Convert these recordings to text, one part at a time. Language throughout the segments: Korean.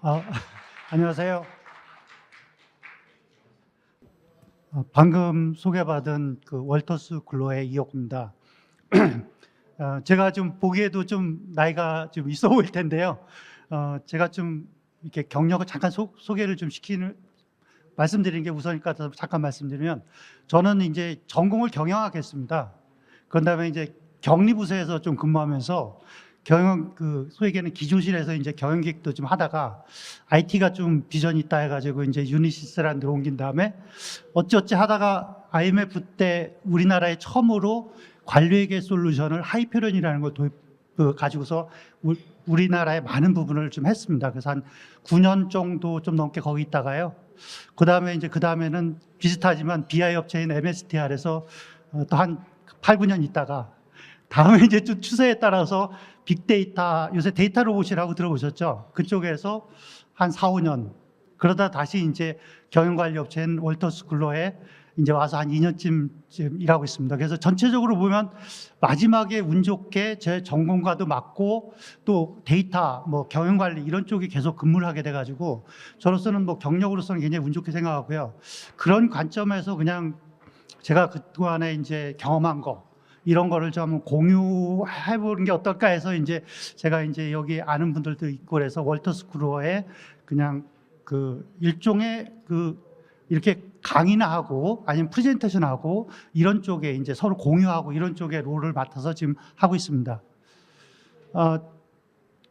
아, 안녕하세요. 방금 소개받은 그 월터스 글로의 이혁구입니다. 제가 좀 보기에도 좀 나이가 좀 있어 보일 텐데요. 제가 좀 이렇게 경력을 잠깐 소개를 좀 말씀드리는 게 우선일 것 같아서 잠깐 말씀드리면, 저는 이제 전공을 경영학 했습니다. 그런 다음에 이제 격리부서에서 좀 근무하면서 소위 얘기하는 기조실에서 이제 경영기획도 좀 하다가 IT가 좀 비전이 있다 해가지고 이제 유니시스라는 데 옮긴 다음에 어찌어찌 하다가 IMF 때 우리나라에 처음으로 관리회계 솔루션을 하이페런이라는 걸 가지고서 우리나라의 많은 부분을 좀 했습니다. 그래서 한 9년 정도 좀 넘게 거기 있다가요. 그 다음에는 비슷하지만 BI 업체인 MSTR에서 또 한 8, 9년 있다가 다음에 이제 좀 추세에 따라서 빅데이터, 요새 데이터 로봇이라고 들어보셨죠? 그쪽에서 한 4, 5년. 그러다 다시 이제 경영관리 업체인 월터스 글로에 이제 와서 한 2년쯤 일하고 있습니다. 그래서 전체적으로 보면 마지막에 운 좋게 제 전공과도 맞고 또 데이터, 뭐 경영관리 이런 쪽이 계속 근무를 하게 돼가지고 저로서는 뭐 경력으로서는 굉장히 운 좋게 생각하고요. 그런 관점에서 그냥 제가 그동안에 이제 경험한 거, 이런 거를 좀 공유해 보는 게 어떨까 해서 이제 제가 이제 여기 아는 분들도 있고 그래서 월터스 글로에 그냥 그 일종의 이렇게 강의나 하고 아니면 프레젠테이션 하고 이런 쪽에 이제 서로 공유하고 이런 쪽에 롤을 맡아서 지금 하고 있습니다.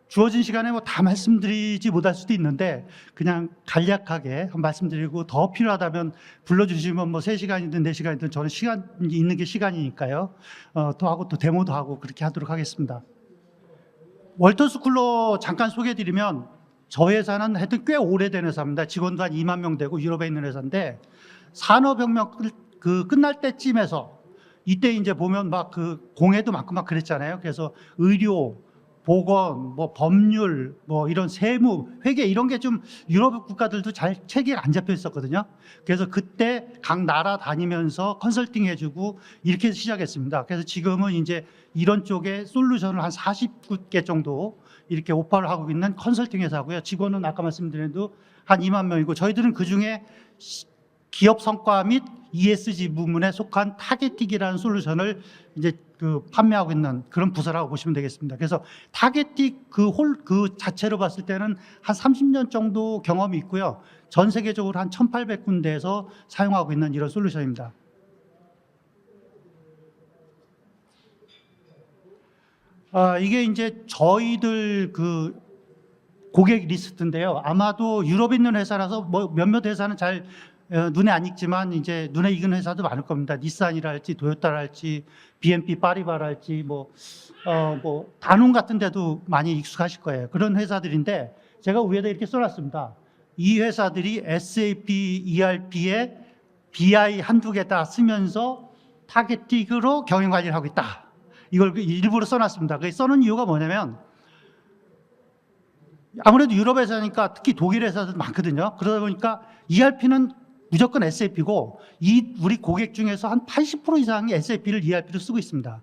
주어진 시간에 뭐 다 말씀드리지 못할 수도 있는데 그냥 간략하게 한번 말씀드리고 더 필요하다면 불러주시면 뭐 3시간이든 4시간이든 저는 시간이 있는 게 시간이니까요. 또 하고 또 데모도 하고 그렇게 하도록 하겠습니다. 월터스 글로 잠깐 소개해드리면 저희 회사는 하여튼 꽤 오래된 회사입니다. 직원도 한 2만 명 되고 유럽에 있는 회사인데 산업혁명 끝날 때쯤에서 이때 이제 보면 막 공해도 많고 막 그랬잖아요. 그래서 의료, 보건, 뭐 법률, 뭐 이런 세무, 회계 이런 게 좀 유럽 국가들도 잘 체계가 안 잡혀 있었거든요. 그래서 그때 각 나라 다니면서 컨설팅 해주고 이렇게 해서 시작했습니다. 그래서 지금은 이제 이런 쪽에 솔루션을 한 49개 정도 이렇게 오퍼를 하고 있는 컨설팅 회사고요. 직원은 아까 말씀드린 대로 한 2만 명이고 저희들은 그중에 기업 성과 및 ESG 부문에 속한 타겟틱이라는 솔루션을 이제 판매하고 있는 그런 부서라고 보시면 되겠습니다. 그래서 타겟틱 그 자체로 봤을 때는 한 30년 정도 경험이 있고요. 전 세계적으로 한 1,800군데에서 사용하고 있는 이런 솔루션입니다. 이게 이제 저희들 고객 리스트인데요. 아마도 유럽에 있는 회사라서 뭐 몇몇 회사는 잘 눈에 안 익지만 이제 눈에 익은 회사도 많을 겁니다. 닛산이랄지 도요타랄지 BNP 파리바랄지 뭐 다듐 같은 데도 많이 익숙하실 거예요. 그런 회사들인데 제가 위에다 이렇게 써놨습니다. 이 회사들이 SAP ERP에 BI 한두 개 다 쓰면서 타겟틱으로 경영 관리를 하고 있다. 이걸 일부러 써놨습니다. 써놓은 이유가 뭐냐면 아무래도 유럽 회사니까 특히 독일 회사도 많거든요. 그러다 보니까 ERP는 무조건 SAP고 우리 고객 중에서 한 80% 이상이 SAP를 ERP로 쓰고 있습니다.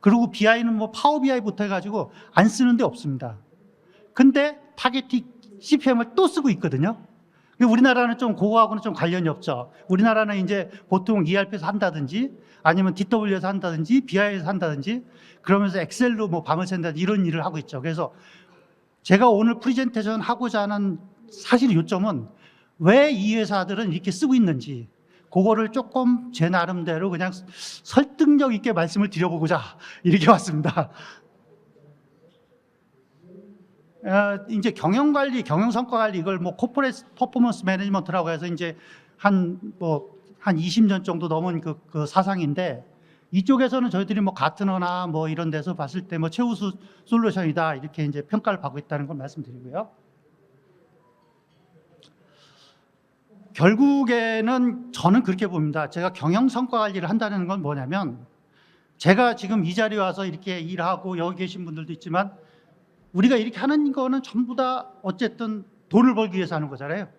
그리고 BI는 뭐 파워 BI부터 해가지고 안 쓰는 데 없습니다. 근데 타겟틱 CPM을 또 쓰고 있거든요. 우리나라는 좀 그거하고는 좀 관련이 없죠. 우리나라는 이제 보통 ERP에서 한다든지 아니면 DW에서 한다든지 BI에서 한다든지 그러면서 엑셀로 뭐 밤을 샌다든지 이런 일을 하고 있죠. 그래서 제가 오늘 프레젠테이션 하고자 하는 사실 요점은 왜 이 회사들은 이렇게 쓰고 있는지 그거를 조금 제 나름대로 그냥 설득력 있게 말씀을 드려보고자 이렇게 왔습니다. 이제 경영관리, 경영성과관리 이걸 뭐 코퍼레이트 퍼포먼스 매니지먼트라고 해서 이제 한 20년 정도 넘은 그 사상인데 이쪽에서는 저희들이 뭐 가트너나 뭐 이런 데서 봤을 때 뭐 최우수 솔루션이다 이렇게 이제 평가를 받고 있다는 걸 말씀드리고요. 결국에는 저는 그렇게 봅니다. 제가 경영 성과 관리를 한다는 건 뭐냐면 제가 지금 이 자리에 와서 이렇게 일하고 여기 계신 분들도 있지만 우리가 이렇게 하는 거는 전부 다 어쨌든 돈을 벌기 위해서 하는 거잖아요.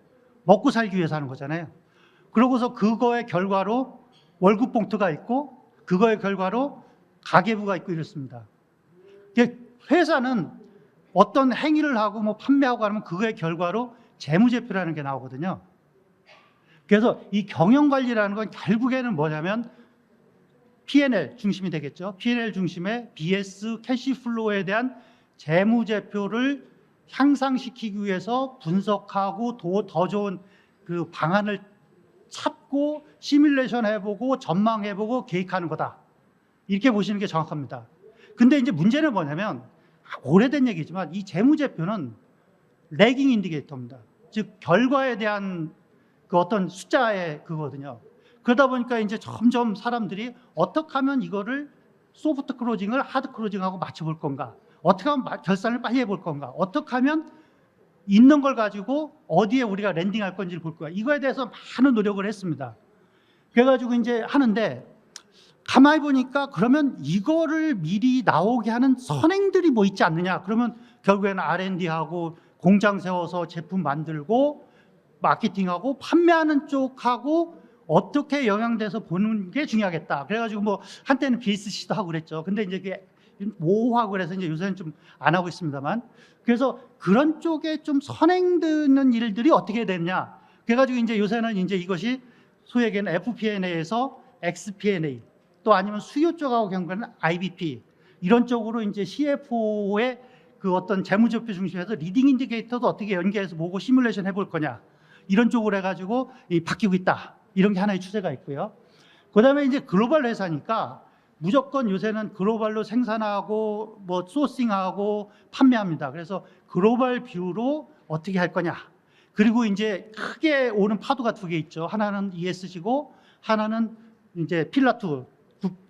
먹고 살기 위해서 하는 거잖아요. 그러고서 그거의 결과로 월급 봉투가 있고 그거의 결과로 가계부가 있고 이렇습니다. 회사는 어떤 행위를 하고 뭐 판매하고 하면 그거의 결과로 재무제표라는 게 나오거든요. 그래서 이 경영관리라는 건 결국에는 뭐냐면 P&L 중심이 되겠죠. P&L 중심의 BS 캐시플로우에 대한 재무제표를 향상시키기 위해서 분석하고 더 좋은 그 방안을 찾고 시뮬레이션 해보고 전망해보고 계획하는 거다. 이렇게 보시는 게 정확합니다. 근데 이제 문제는 뭐냐면 오래된 얘기지만 이 재무제표는 레깅 인디케이터입니다. 즉 결과에 대한 그 어떤 숫자의 그거거든요. 그러다 보니까 이제 점점 사람들이 어떻게 하면 이거를 소프트 클로징을 하드 클로징하고 맞춰볼 건가? 어떻게 하면 결산을 빨리 해볼 건가? 어떻게 하면 있는 걸 가지고 어디에 우리가 랜딩할 건지를 볼 거야. 이거에 대해서 많은 노력을 했습니다. 그래가지고 이제 하는데 가만히 보니까 그러면 이거를 미리 나오게 하는 선행들이 뭐 있지 않느냐. 그러면 결국에는 R&D하고 공장 세워서 제품 만들고 마케팅하고 판매하는 쪽하고 어떻게 영향돼서 보는 게 중요하겠다. 그래가지고 뭐 한때는 BSC도 하고 그랬죠. 근데 이제 그게 모호하고 그래서 이제 요새는 좀 안 하고 있습니다만. 그래서 그런 쪽에 좀 선행되는 일들이 어떻게 되느냐. 그래가지고 이제 요새는 이제 이것이 소위 얘기하는 FP&A에서 XP&A 또 아니면 수요 쪽하고 경우에는 IBP 이런 쪽으로 이제 CFO의 그 어떤 재무제표 중심에서 리딩 인디케이터도 어떻게 연계해서 보고 시뮬레이션 해볼 거냐. 이런 쪽으로 해가지고 바뀌고 있다. 이런 게 하나의 추세가 있고요. 그 다음에 이제 글로벌 회사니까 무조건 요새는 글로벌로 생산하고 뭐 소싱하고 판매합니다. 그래서 글로벌 뷰로 어떻게 할 거냐. 그리고 이제 크게 오는 파도가 두 개 있죠. 하나는 ESG고 하나는 이제 필라2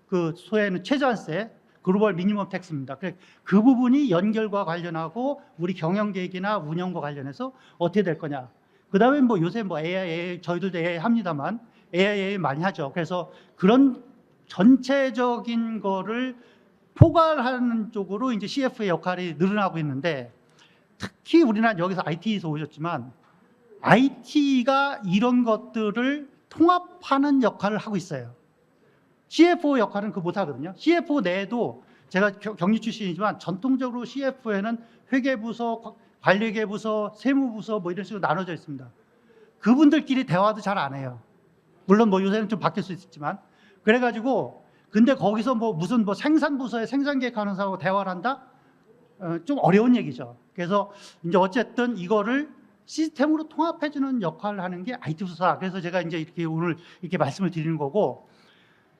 그 소에는 최저한세 글로벌 미니멈 텍스입니다. 그 부분이 연결과 관련하고 우리 경영 계획이나 운영과 관련해서 어떻게 될 거냐. 그 다음에 뭐 요새 뭐 AI 저희들도 AI 합니다만 AI 많이 하죠. 그래서 그런 전체적인 거를 포괄하는 쪽으로 이제 CF의 역할이 늘어나고 있는데 특히 우리나라 여기서 IT에서 오셨지만 IT가 이런 것들을 통합하는 역할을 하고 있어요. CFO 역할은 그거 못하거든요. CFO 내에도 제가 경리 출신이지만 전통적으로 CFO에는 회계부서, 관리계부서, 세무부서 뭐 이런 식으로 나눠져 있습니다. 그분들끼리 대화도 잘 안 해요. 물론 뭐 요새는 좀 바뀔 수 있지만 그래가지고 근데 거기서 뭐 무슨 뭐 생산부서에 생산계획하는 사람하고 대화를 한다? 좀 어려운 얘기죠. 그래서 이제 어쨌든 이거를 시스템으로 통합해주는 역할을 하는 게 IT 부서다. 그래서 제가 이제 이렇게 오늘 이렇게 말씀을 드리는 거고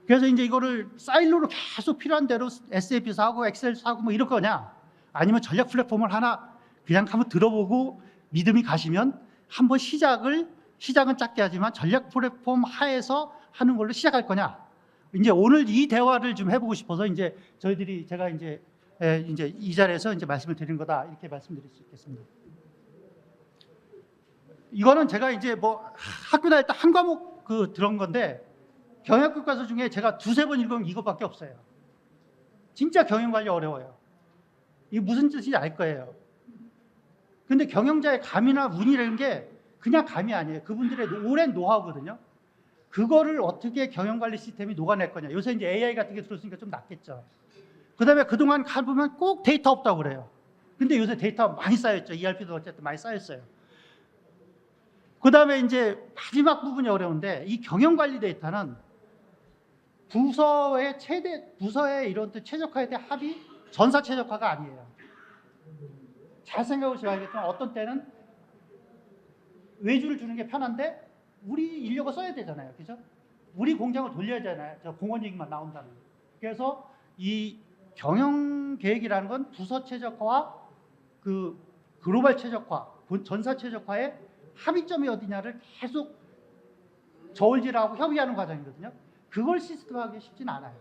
그래서 이제 이거를 사일로로 계속 필요한 대로 SAP 사고 엑셀 사고 뭐 이럴 거냐 아니면 전략 플랫폼을 하나 그냥 한번 들어보고 믿음이 가시면 한번 시작은 작게 하지만 전략 플랫폼 하에서 하는 걸로 시작할 거냐 이제 오늘 이 대화를 좀 해보고 싶어서 이제 저희들이 제가 이제 이 자리에서 이제 말씀을 드린 거다 이렇게 말씀드릴 수 있겠습니다. 이거는 제가 이제 뭐 학교 다닐 때 한 과목 들은 건데 경영교과서 중에 제가 두세 번 읽은 이것밖에 없어요. 진짜 경영관리 어려워요. 이게 무슨 뜻인지 알 거예요. 근데 경영자의 감이나 운이라는 게 그냥 감이 아니에요. 그분들의 오랜 노하우거든요. 그거를 어떻게 경영관리 시스템이 녹아낼 거냐. 요새 이제 AI 같은 게 들어오니까 좀 낫겠죠. 그 다음에 그동안 가보면 꼭 데이터 없다고 그래요. 근데 요새 데이터 많이 쌓였죠. ERP도 어쨌든 많이 쌓였어요. 그 다음에 이제 마지막 부분이 어려운데 이 경영관리 데이터는 부서의 부서의 최적화에 대한 합의 전사 최적화가 아니에요. 잘 생각해 보시면 알겠지만 어떤 때는 외주를 주는 게 편한데 우리 인력을 써야 되잖아요. 그죠? 우리 공장을 돌려야 되잖아요. 저 공원 얘기만 나온다는. 그래서 이 경영 계획이라는 건 부서 최적화와 그 글로벌 최적화, 전사 최적화의 합의점이 어디냐를 계속 저울질하고 협의하는 과정이거든요. 그걸 시스템화하기 쉽진 않아요.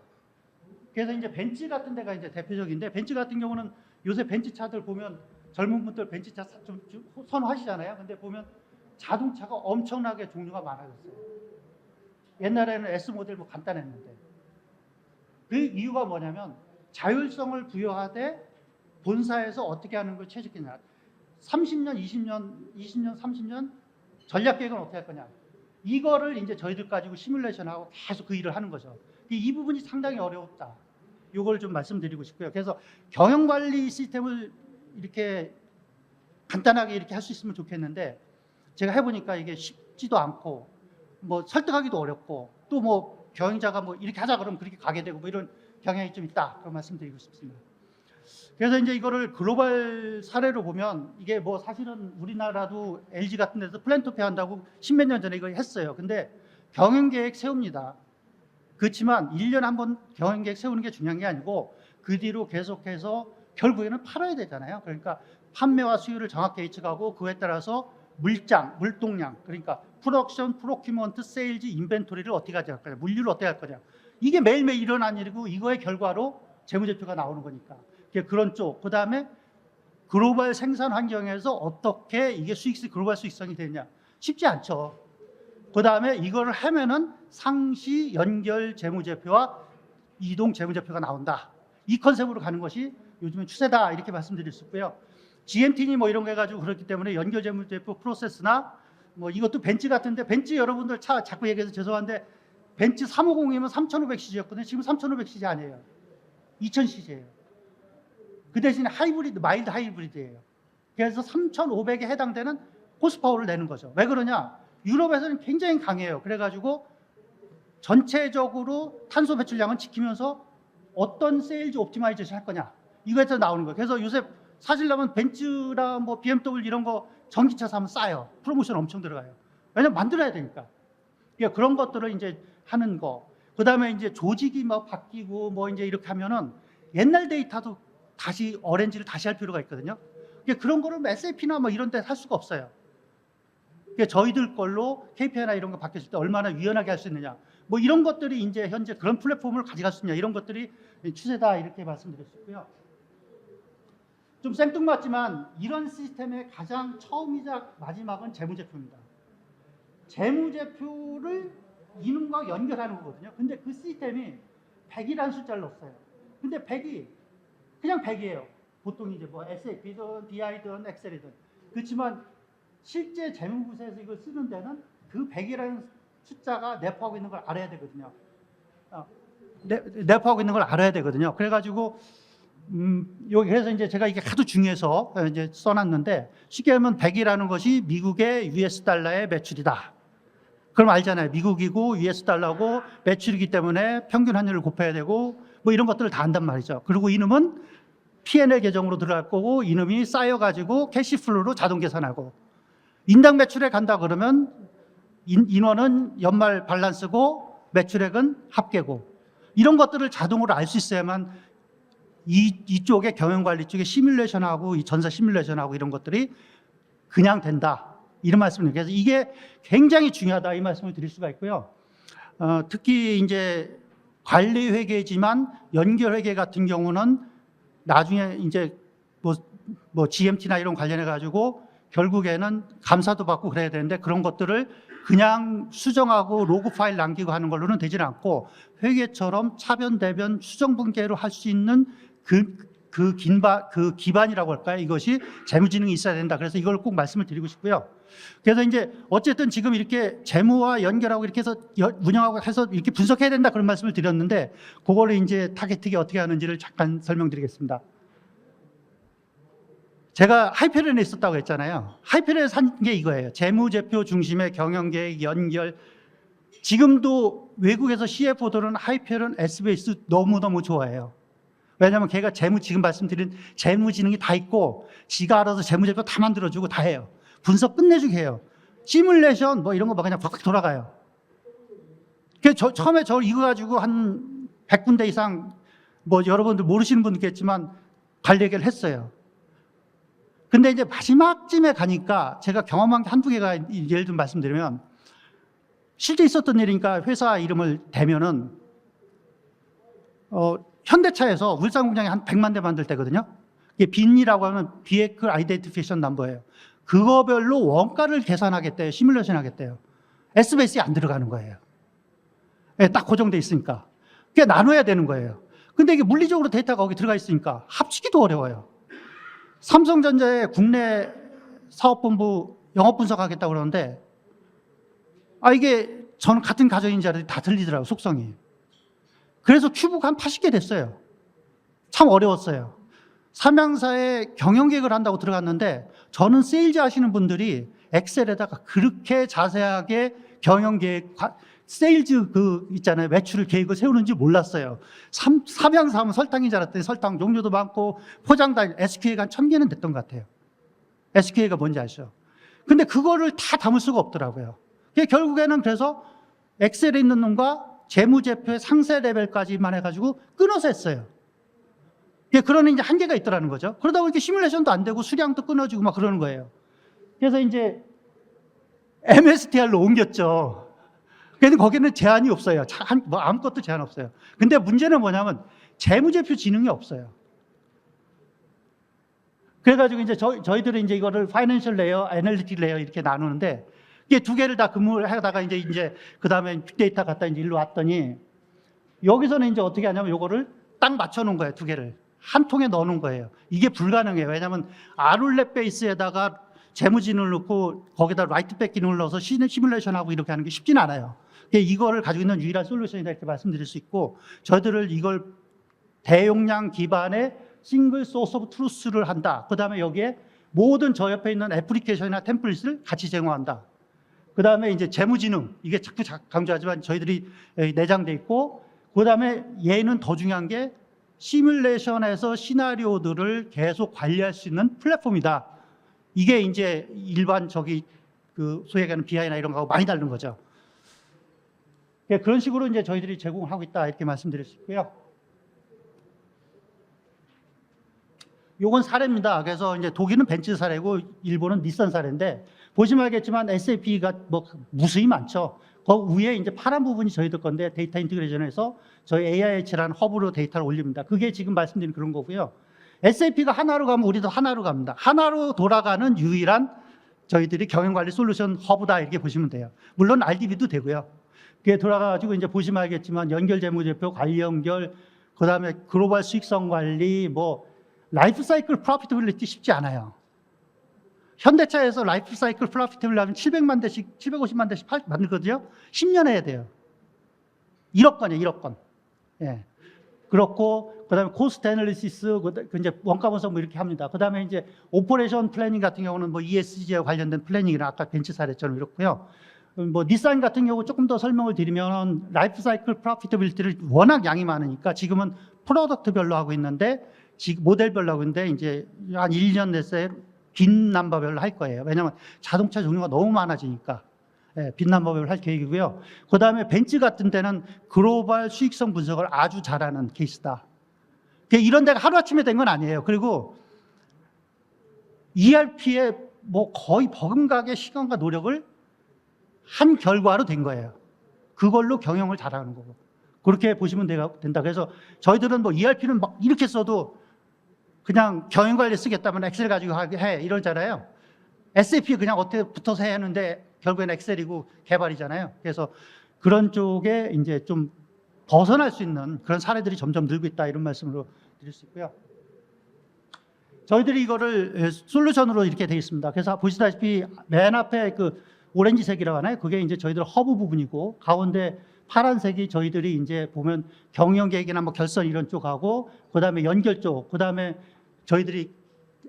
그래서 이제 벤츠 같은 데가 이제 대표적인데 벤츠 같은 경우는 요새 벤츠차들 보면 젊은 분들 벤츠차 좀 선호하시잖아요. 근데 보면 자동차가 엄청나게 종류가 많아졌어요. 옛날에는 S 모델 뭐 간단했는데 그 이유가 뭐냐면 자율성을 부여하되 본사에서 어떻게 하는 걸 최적화냐. 30년, 20년, 30년 전략 계획은 어떻게 할 거냐. 이거를 이제 저희들 가지고 시뮬레이션하고 계속 그 일을 하는 거죠. 이 부분이 상당히 어렵다. 이걸 좀 말씀드리고 싶고요. 그래서 경영관리 시스템을 이렇게 간단하게 이렇게 할 수 있으면 좋겠는데 제가 해보니까 이게 쉽지도 않고 뭐 설득하기도 어렵고 또 뭐 경영자가 뭐 이렇게 하자 그러면 그렇게 가게 되고 뭐 이런 경향이 좀 있다 그런 말씀드리고 싶습니다. 그래서 이제 이거를 글로벌 사례로 보면 이게 뭐 사실은 우리나라도 LG 같은 데서 플랜토피 한다고 십몇 년 전에 이거 했어요. 근데 경영계획 세웁니다. 그렇지만 1년에 한 번 경영계획 세우는 게 중요한 게 아니고 그 뒤로 계속해서 결국에는 팔아야 되잖아요. 그러니까 판매와 수요를 정확히 예측하고 그에 따라서 물동량, 그러니까 프로덕션, 프로큐먼트, 세일즈, 인벤토리를 어떻게 가져갈 거냐, 물류를 어떻게 할 거냐. 이게 매일매일 일어난 일이고 이거의 결과로 재무제표가 나오는 거니까. 그런 쪽. 그다음에 글로벌 생산 환경에서 어떻게 이게 글로벌 수익성이 되냐. 쉽지 않죠. 그다음에 이거를 하면은 상시 연결 재무제표와 이동 재무제표가 나온다. 이 컨셉으로 가는 것이 요즘은 추세다 이렇게 말씀드릴 수 있고요. GMT니 뭐 이런 거 해가지고 그렇기 때문에 연결 재무제표 프로세스나 뭐 이것도 벤츠 같은데 벤츠 여러분들 차 자꾸 얘기해서 죄송한데 벤츠 350이면 3500cc였거든요. 지금 3500cc 아니에요. 2000cc예요. 그 대신에 하이브리드, 마일드 하이브리드예요. 그래서 3500에 해당되는 호스파워를 내는 거죠. 왜 그러냐? 유럽에서는 굉장히 강해요. 그래가지고 전체적으로 탄소 배출량은 지키면서 어떤 세일즈 옵티마이제이션 할 거냐. 이거에서 나오는 거예요. 그래서 요새 사실라면 벤츠랑 뭐 BMW 이런 거 전기차 사면 싸요. 프로모션 엄청 들어가요. 왜냐면 만들어야 되니까. 그러니까 그런 것들을 이제 하는 거. 그 다음에 이제 조직이 막 바뀌고 뭐 이제 이렇게 하면은 옛날 데이터도 다시 어렌지를 다시 할 필요가 있거든요. 그러니까 그런 거를 SAP나 뭐 이런 데 할 수가 없어요. 그러니까 저희들 걸로 KPI나 이런 거 바뀌었을 때 얼마나 유연하게 할 수 있느냐. 뭐 이런 것들이 이제 현재 그런 플랫폼을 가져갈 수 있냐. 이런 것들이 추세다 이렇게 말씀드렸고요. 좀 생뚱맞지만 이런 시스템의 가장 처음이자 마지막은 재무제표입니다. 재무제표를 이놈과 연결하는 거거든요. 근데 그 시스템이 100이라는 숫자를 넣었어요. 근데 100이 그냥 100이에요. 보통 이제 뭐 SAP든 BI든 엑셀이든. 그렇지만 실제 재무부서에서 이걸 쓰는 데는 그 100이라는 숫자가 내포하고 있는 걸 알아야 되거든요. 내포하고 있는 걸 알아야 되거든요. 그래가지고 여기 그래서 이제 제가 이게 하도 중요해서 이제 써놨는데 쉽게 하면 100이라는 것이 미국의 US 달러의 매출이다. 그럼 알잖아요. 미국이고 US 달러고 매출이기 때문에 평균 환율을 곱해야 되고 뭐 이런 것들을 다 안단 말이죠. 그리고 이놈은 P&L 계정으로 들어갈 거고 이놈이 쌓여가지고 캐시플로우로 자동 계산하고 인당 매출에 간다 그러면 인원은 연말 밸런스고 매출액은 합계고 이런 것들을 자동으로 알 수 있어야만 이쪽에 경영관리 쪽에 시뮬레이션하고 이 전사 시뮬레이션하고 이런 것들이 그냥 된다. 이런 말씀을 그래서 이게 굉장히 중요하다 이 말씀을 드릴 수가 있고요. 특히 이제 관리 회계지만 연결 회계 같은 경우는 나중에 이제 뭐 GMT나 이런 관련해 가지고 결국에는 감사도 받고 그래야 되는데 그런 것들을 그냥 수정하고 로그 파일 남기고 하는 걸로는 되질 않고 회계처럼 차변 대변 수정 분계로 할 수 있는 그 기반이라고 할까요? 이것이 재무지능이 있어야 된다. 그래서 이걸 꼭 말씀을 드리고 싶고요. 그래서 이제 어쨌든 지금 이렇게 재무와 연결하고 이렇게 해서 운영하고 해서 이렇게 분석해야 된다 그런 말씀을 드렸는데 그거를 이제 타겟팅이 어떻게 하는지를 잠깐 설명드리겠습니다. 제가 하이페리온에 있었다고 했잖아요. 하이페리온에서 한 게 이거예요. 재무제표 중심의 경영계획 연결. 지금도 외국에서 CFO들은 하이페리온 SBS 너무너무 좋아해요. 왜냐하면 걔가 지금 말씀드린 재무지능이 다 있고 지가 알아서 재무제표 다 만들어주고 다 해요. 분석 끝내주게 해요. 시뮬레이션 뭐 이런 거 막 그냥 팍팍 돌아가요. 처음에 저 이거 가지고 한 100군데 이상 뭐 여러분들 모르시는 분도 있겠지만 관리 얘기를 했어요. 근데 이제 마지막쯤에 가니까 제가 경험한 게 한두 개가 예를 좀 말씀드리면 실제 있었던 일이니까 회사 이름을 대면은 현대차에서 울산 공장에 한 100만 대 만들 때거든요. 이게 빈이라고 하면 Vehicle Identification Number예요. 그거별로 원가를 계산하겠대요. 시뮬레이션 하겠대요. SBS에 안 들어가는 거예요. 네, 딱 고정돼 있으니까. 그게 나눠야 되는 거예요. 근데 이게 물리적으로 데이터가 거기 들어가 있으니까 합치기도 어려워요. 삼성전자의 국내 사업본부 영업 분석하겠다고 그러는데 이게 저는 같은 가정인 줄 알았더니 다 틀리더라고요. 속성이. 그래서 큐브가 한 80개 됐어요. 참 어려웠어요. 삼양사에 경영계획을 한다고 들어갔는데 저는 세일즈 하시는 분들이 엑셀에다가 그렇게 자세하게 경영계획, 세일즈 있잖아요. 매출 계획을 세우는지 몰랐어요. 삼양사 하면 설탕인 줄 알았더니 설탕 종류도 많고 포장도 SQA가 한 1000개는 됐던 것 같아요. SQA가 뭔지 아시죠? 근데 그거를 다 담을 수가 없더라고요. 결국에는 그래서 엑셀에 있는 놈과 재무제표의 상세 레벨까지만 해가지고 끊어서 했어요. 그런 이제 한계가 있더라는 거죠. 그러다 보니까 시뮬레이션도 안 되고 수량도 끊어지고 막 그러는 거예요. 그래서 이제 MSTR로 옮겼죠. 그래서 거기는 제한이 없어요. 뭐 아무것도 제한 없어요. 근데 문제는 뭐냐면 재무제표 지능이 없어요. 그래가지고 이제 저희들은 이제 이거를 파이낸셜 레이어, 애널리틱 레이어 이렇게 나누는데 이게 두 개를 다 근무를 하다가 이제 그 다음에 빅데이터 갖다 이제 일로 왔더니 여기서는 이제 어떻게 하냐면 요거를 딱 맞춰놓은 거예요. 두 개를. 한 통에 넣어놓은 거예요. 이게 불가능해요. 왜냐하면 R룰렛 베이스에다가 재무진을 넣고 거기다 라이트백 기능을 넣어서 시뮬레이션하고 이렇게 하는 게 쉽지는 않아요. 이거를 가지고 있는 유일한 솔루션이다 이렇게 말씀드릴 수 있고 저희들을 이걸 대용량 기반의 싱글 소스 오브 트루스를 한다. 그 다음에 여기에 모든 저 옆에 있는 애플리케이션이나 템플릿을 같이 제공한다. 그 다음에 이제 재무지능, 이게 자꾸 강조하지만 저희들이 내장돼 있고, 그 다음에 얘는 더 중요한 게 시뮬레이션에서 시나리오들을 계속 관리할 수 있는 플랫폼이다. 이게 이제 일반 소위 얘기하는 BI나 이런 거하고 많이 다른 거죠. 그런 식으로 이제 저희들이 제공을 하고 있다 이렇게 말씀드릴 수 있고요. 요건 사례입니다. 그래서 이제 독일은 벤츠 사례고 일본은 닛산 사례인데 보시면 알겠지만 SAP가 뭐 무수히 많죠. 그 위에 이제 파란 부분이 저희들 건데 데이터 인티그레이션에서 저희 AIH라는 허브로 데이터를 올립니다. 그게 지금 말씀드린 그런 거고요. SAP가 하나로 가면 우리도 하나로 갑니다. 하나로 돌아가는 유일한 저희들이 경영관리 솔루션 허브다 이렇게 보시면 돼요. 물론 RDB도 되고요. 그게 돌아가가지고 이제 보시면 알겠지만 연결 재무제표, 관리 연결, 그 다음에 글로벌 수익성 관리, 뭐 라이프 사이클 프로피터빌리티 쉽지 않아요. 현대차에서 라이프 사이클 프로피터빌리티 하면 700만 대씩, 750만 대씩 만들거든요. 10년 해야 돼요. 1억 건이에요, 1억 건. 예. 그렇고, 그 다음에 코스트 애널리시스, 이제 원가 분석 뭐 이렇게 합니다. 그 다음에 이제 오퍼레이션 플래닝 같은 경우는 뭐 ESG에 관련된 플래닝이나 아까 벤츠 사례처럼 이렇고요. 뭐 닛산 같은 경우 조금 더 설명을 드리면 라이프 사이클 프로피터빌리티를 워낙 양이 많으니까 지금은 프로덕트별로 하고 있는데 모델별로 하고 있는데 이제 한 1년 내에 빈 넘버별로 할 거예요. 왜냐하면 자동차 종류가 너무 많아지니까 빈 넘버별로 할 계획이고요. 그 다음에 벤츠 같은 데는 글로벌 수익성 분석을 아주 잘하는 케이스다. 이런 데가 하루아침에 된 건 아니에요. 그리고 ERP에 뭐 거의 버금가게 시간과 노력을 한 결과로 된 거예요. 그걸로 경영을 잘하는 거고. 그렇게 보시면 된다. 그래서 저희들은 뭐 ERP는 막 이렇게 써도 그냥 경영관리 쓰겠다면 엑셀 가지고 해 이러잖아요. SAP 그냥 어떻게 붙어서 해야 하는데 결국엔 엑셀이고 개발이잖아요. 그래서 그런 쪽에 이제 좀 벗어날 수 있는 그런 사례들이 점점 늘고 있다 이런 말씀으로 드릴 수 있고요. 저희들이 이거를 솔루션으로 이렇게 되어 있습니다. 그래서 보시다시피 맨 앞에 오렌지색이라고 하나요? 그게 이제 저희들 허브 부분이고 가운데 파란색이 저희들이 이제 보면 경영계획이나 뭐 결선 이런 쪽하고 그다음에 연결 쪽, 그다음에 저희들이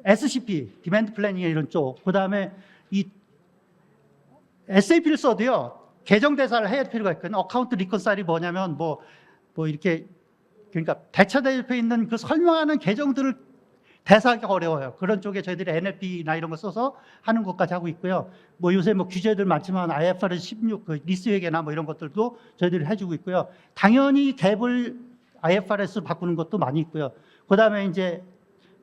SCP, 디맨드 플래닝 이런 쪽, 그다음에 이 SAP를 써도요. 계정 대사를 해야 할 필요가 있거든요. 어카운트 리컨사일이 뭐냐면 뭐 이렇게 그러니까 대처대 옆에 있는 그 설명하는 계정들을 대사하기가 어려워요. 그런 쪽에 저희들이 NLP나 이런 거 써서 하는 것까지 하고 있고요. 뭐 요새 뭐 규제들 많지만 IFRS 16, 리스 회계나 뭐 이런 것들도 저희들이 해주고 있고요. 당연히 갭을 IFRS로 바꾸는 것도 많이 있고요. 그 다음에 이제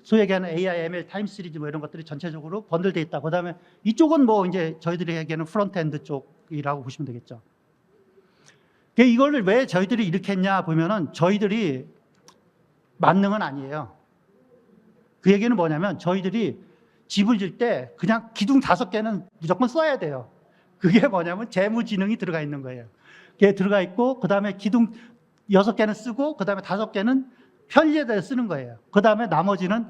소위 얘기하는 AI, ML, 타임 시리즈 뭐 이런 것들이 전체적으로 번들되어 있다. 그 다음에 이쪽은 뭐 이제 저희들이 얘기하는 프론트엔드 쪽이라고 보시면 되겠죠. 이거를 왜 저희들이 이렇게 했냐 보면은 저희들이 만능은 아니에요. 그 얘기는 뭐냐면 저희들이 집을 질 때 그냥 기둥 5개는 무조건 써야 돼요. 그게 뭐냐면 재무지능이 들어가 있는 거예요. 그게 들어가 있고 그 다음에 기둥 6개는 쓰고 그 다음에 5개는 편의에 대해 쓰는 거예요. 그 다음에 나머지는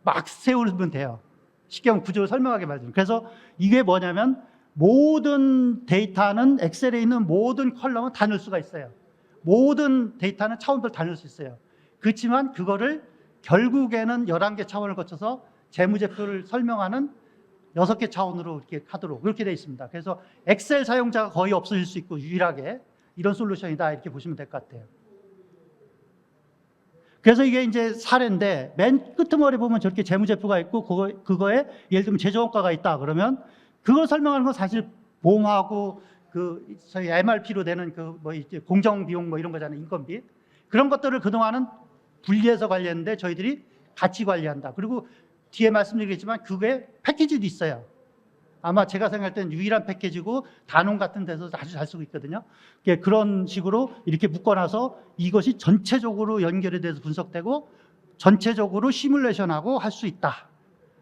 막 세우면 돼요. 쉽게 구조를 설명하게 말하면. 그래서 이게 뭐냐면 모든 데이터는 엑셀에 있는 모든 컬럼은 다 넣을 수가 있어요. 모든 데이터는 차원별 다 넣을 수 있어요. 그렇지만 그거를 결국에는 11개 차원을 거쳐서 재무제표를 설명하는 6개 차원으로 이렇게 하도록 그렇게 되어 있습니다. 그래서 엑셀 사용자가 거의 없어질 수 있고 유일하게 이런 솔루션이다 이렇게 보시면 될 것 같아요. 그래서 이게 이제 사례인데 맨 끄트머리 보면 저렇게 재무제표가 있고 그거에 예를 들면 제조원가가 있다 그러면 그걸 설명하는 건 사실 보험하고 그 저희 MRP로 되는 그 뭐 이제 공정 비용 뭐 이런 거잖아요. 인건비. 그런 것들을 그동안은 분리해서 관리했는데 저희들이 같이 관리한다. 그리고 뒤에 말씀드리겠지만 그게 패키지도 있어요. 아마 제가 생각할 때는 유일한 패키지고 단원 같은 데서 아주 잘 쓰고 있거든요. 그런 식으로 이렇게 묶어놔서 이것이 전체적으로 연결이 돼서 분석되고 전체적으로 시뮬레이션하고 할 수 있다.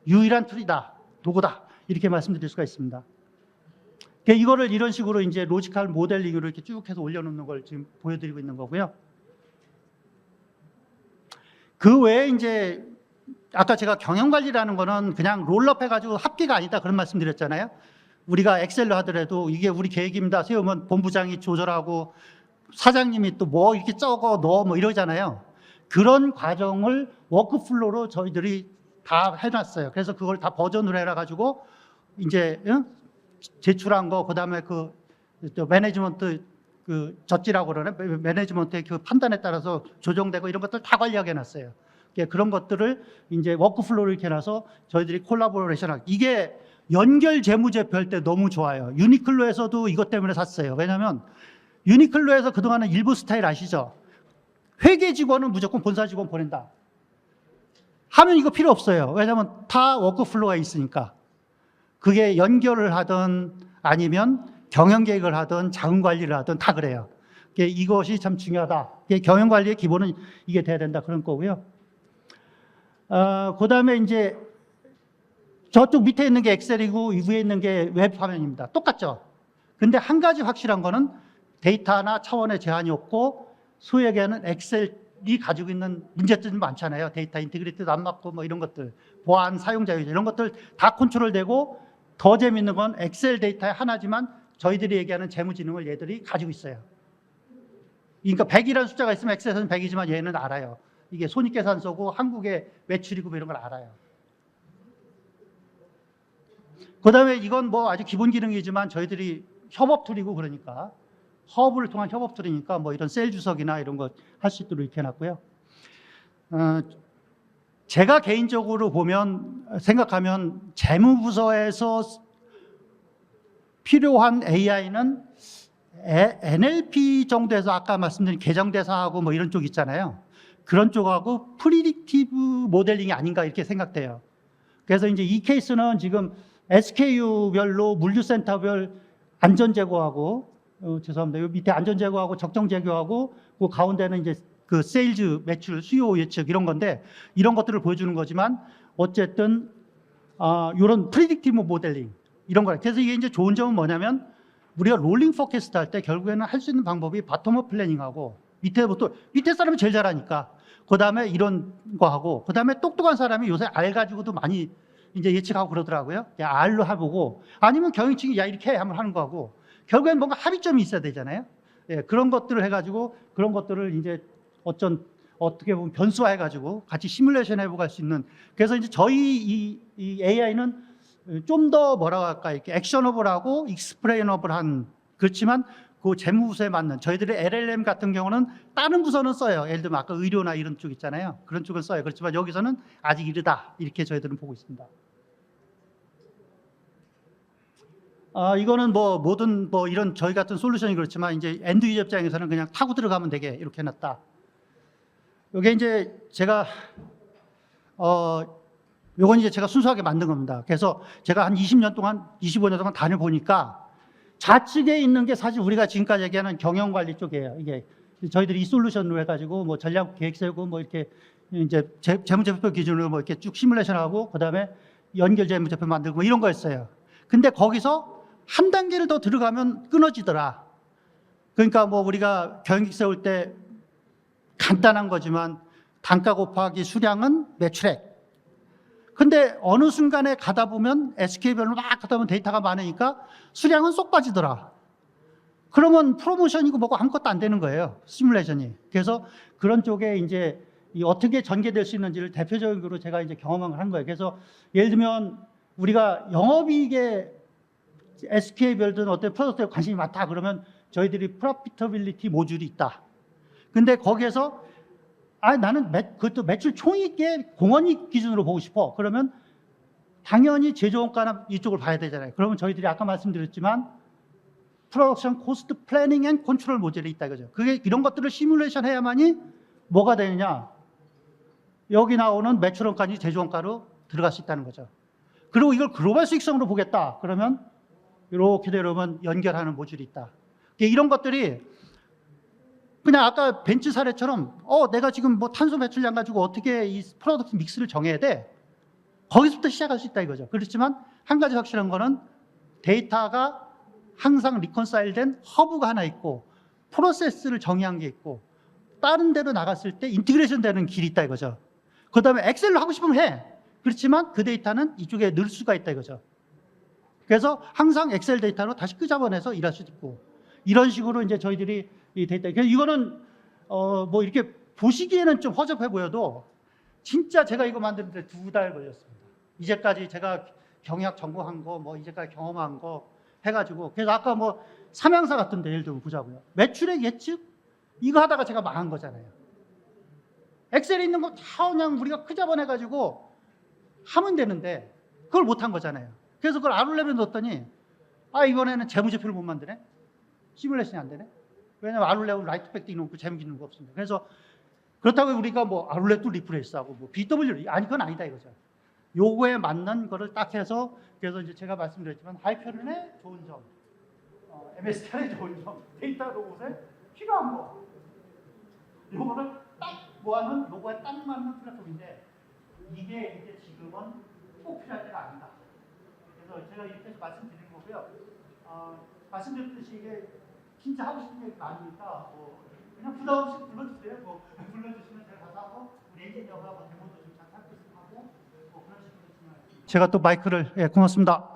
유일한 툴이다. 도구다. 이렇게 말씀드릴 수가 있습니다. 이거를 이런 식으로 이제 로지컬 모델링으로 이렇게 쭉 해서 올려놓는 걸 지금 보여드리고 있는 거고요. 그 외에 이제 아까 제가 경영관리라는 거는 그냥 롤업 해가지고 합계가 아니다 그런 말씀 드렸잖아요. 우리가 엑셀로 하더라도 이게 우리 계획입니다. 세우면 본부장이 조절하고 사장님이 또 뭐 이렇게 적어 넣어 뭐 이러잖아요. 그런 과정을 워크플로우로 저희들이 다 해놨어요. 그래서 그걸 다 버전으로 해놔가지고 이제 제출한 거 그다음에 그 매니지먼트 그 젖지라고 그러네. 매니지먼트의 그 판단에 따라서 조정되고 이런 것들 다 관리하게 해놨어요. 그런 것들을 이제 워크플로우를 이렇게 해놔서 저희들이 콜라보레이션하고 이게 연결 재무제표 할 때 너무 좋아요. 유니클로에서도 이것 때문에 샀어요. 왜냐하면 유니클로에서 그동안은 일부 스타일 아시죠? 회계 직원은 무조건 본사 직원 보낸다. 하면 이거 필요 없어요. 왜냐하면 다 워크플로우가 있으니까. 그게 연결을 하든 아니면 경영계획을 하든 자금관리를 하든 다 그래요. 이것이 참 중요하다. 경영관리의 기본은 이게 돼야 된다 그런 거고요. 그 다음에 이제 저쪽 밑에 있는 게 엑셀이고 위에 있는 게 웹 화면입니다. 똑같죠? 근데 한 가지 확실한 거는 데이터나 차원의 제한이 없고 소위 얘기하는 엑셀이 가지고 있는 문제점이 많잖아요. 데이터 인티그리티도 안 맞고 뭐 이런 것들, 보안, 사용자 유저 이런 것들 다 컨트롤되고 더 재밌는 건 엑셀 데이터의 하나지만 저희들이 얘기하는 재무지능을 얘들이 가지고 있어요. 그러니까 100이라는 숫자가 있으면 엑셀에서는 100이지만 얘는 알아요. 이게 손익계산서고 한국의 매출이고 뭐 이런 걸 알아요. 그 다음에 이건 뭐 아주 기본 기능이지만 저희들이 협업 툴이고 그러니까 허브를 통한 협업 툴이니까 뭐 이런 셀 주석이나 이런 거 할 수 있도록 이렇게 해놨고요. 제가 개인적으로 보면 생각하면 재무부서에서 필요한 AI는 NLP 정도에서 아까 말씀드린 계정대사하고 뭐 이런 쪽 있잖아요. 그런 쪽하고 프리딕티브 모델링이 아닌가 이렇게 생각돼요. 그래서 이제 이 케이스는 지금 SKU별로 물류센터별 안전제고하고 죄송합니다. 요 밑에 안전제고하고 적정제고하고 그 가운데는 이제 그 세일즈 매출 수요 예측 이런 건데 이런 것들을 보여주는 거지만 어쨌든 이런 프리딕티브 모델링 이런 거. 그래서 이게 이제 좋은 점은 뭐냐면 우리가 롤링 포캐스트 할 때 결국에는 할 수 있는 방법이 바텀업 플래닝하고 밑에부터 밑에 사람이 제일 잘하니까 그 다음에 이런 거 하고 그 다음에 똑똑한 사람이 요새 알 가지고도 많이 이제 예측하고 그러더라고요. 야, 알로 해보고 아니면 경영층이 야 이렇게 해 하면 하는 거하고 결국엔 뭔가 합의점이 있어야 되잖아요. 예, 그런 것들을 해가지고 그런 것들을 이제 어떻게 보면 변수화해가지고 같이 시뮬레이션 해보고 할 수 있는. 그래서 이제 저희 이 AI는 좀 더 뭐라고 할까 이렇게 액셔너블하고 익스플레이너블한 그렇지만 그 재무부서에 맞는 저희들의 LLM 같은 경우는 다른 부서는 써요. 예를 들면 아까 의료나 이런 쪽 있잖아요. 그런 쪽은 써요. 그렇지만 여기서는 아직 이르다 이렇게 저희들은 보고 있습니다. 이거는 뭐 모든 뭐 이런 저희 같은 솔루션이 그렇지만 이제 엔드 유저 입장에서는 그냥 타고 들어가면 되게 이렇게 해놨다. 이게 이제 제가 요건 이제 제가 순수하게 만든 겁니다. 그래서 제가 한 20년 동안 25년 동안 다녀보니까 좌측에 있는 게 사실 우리가 지금까지 얘기하는 경영관리 쪽이에요. 이게 저희들이 이 솔루션으로 해가지고 뭐 전략 계획 세우고 뭐 이렇게 이제 재무제표 기준으로 뭐 이렇게 쭉 시뮬레이션하고 그 다음에 연결 재무제표 만들고 뭐 이런 거였어요. 근데 거기서 한 단계를 더 들어가면 끊어지더라. 그러니까 뭐 우리가 경영계획 세울 때 간단한 거지만 단가 곱하기 수량은 매출액. 근데 어느 순간에 가다 보면 SK별로 막 가다 보면 데이터가 많으니까 수량은 쏙 빠지더라. 그러면 프로모션이고 뭐고 아무것도 안 되는 거예요. 시뮬레이션이. 그래서 그런 쪽에 이제 이 어떻게 전개될 수 있는지를 대표적으로 제가 이제 경험을 한 거예요. 그래서 예를 들면 우리가 영업이익에 SQL별든 어떤 프로덕트에 관심이 많다 그러면 저희들이 프로피터빌리티 모듈이 있다. 근데 거기에서 나는 그것도 매출 총익의 공헌이익 기준으로 보고 싶어. 그러면 당연히 제조원가나 이쪽을 봐야 되잖아요. 그러면 저희들이 아까 말씀드렸지만 프로덕션 코스트 플래닝 앤 컨트롤 모듈이 있다 이거죠. 그게 이런 것들을 시뮬레이션 해야만이 뭐가 되느냐? 여기 나오는 매출원가인지 제조원가로 들어갈 수 있다는 거죠. 그리고 이걸 글로벌 수익성으로 보겠다. 그러면 이렇게 되려면 연결하는 모듈이 있다. 이런 것들이 그냥 아까 벤츠 사례처럼 내가 지금 뭐 탄소 배출량 가지고 어떻게 이 프로덕트 믹스를 정해야 돼? 거기서부터 시작할 수 있다 이거죠. 그렇지만 한 가지 확실한 거는 데이터가 항상 리컨사일된 허브가 하나 있고 프로세스를 정의한 게 있고 다른 데로 나갔을 때 인티그레이션 되는 길이 있다 이거죠. 그 다음에 엑셀로 하고 싶으면 해. 그렇지만 그 데이터는 이쪽에 넣을 수가 있다 이거죠. 그래서 항상 엑셀 데이터로 다시 끄잡아내서 일할 수도 있고 이런 식으로 이제 저희들이 이 데이터. 그래서 이거는 뭐 이렇게 보시기에는 좀 허접해 보여도 진짜 제가 이거 만드는데 2달 걸렸습니다. 이제까지 제가 경영학 전공한 거, 뭐 이제까지 경험한 거 해가지고 그래서 아까 뭐 삼양사 같은데 예를 들면 보자고요. 매출액 예측 이거 하다가 제가 망한 거잖아요. 엑셀에 있는 거 다 그냥 우리가 끄잡아내가지고 하면 되는데 그걸 못한 거잖아요. 그래서 그걸 아룰랩에 넣었더니 이번에는 재무제표를 못 만드네. 시뮬레이션이 안 되네. 왜냐면 아룰랩은 라이트 백딩 놓고 재무 기능 거 없습니다. 그래서 그렇다고 우리가 뭐 아룰랩도 리프레시하고 뭐 BW 그건 아니다 이거죠. 요거에 맞는 거를 딱 해서 그래서 이제 제가 말씀드렸지만 하이퍼런의 좋은 점, MSTR의 좋은 점, 데이터 로봇에 필요한 거 요거를 딱 모아놓은 요거에 딱 맞는 플랫폼인데 이게 이제 지금은 꼭 필요할 때가 아니다. 그래서 제가 이렇게 해서 말씀드리는 거고요. 말씀드렸듯이 이게 진짜 하고 싶은 게 많으니까 그냥 부담 없이 불러주세요. 불러주시면 제가 가서 하고 우리 엔지니어하고 데모도 좀 잠깐 하고 그런 식으로. 제가 또 마이크를 고맙습니다.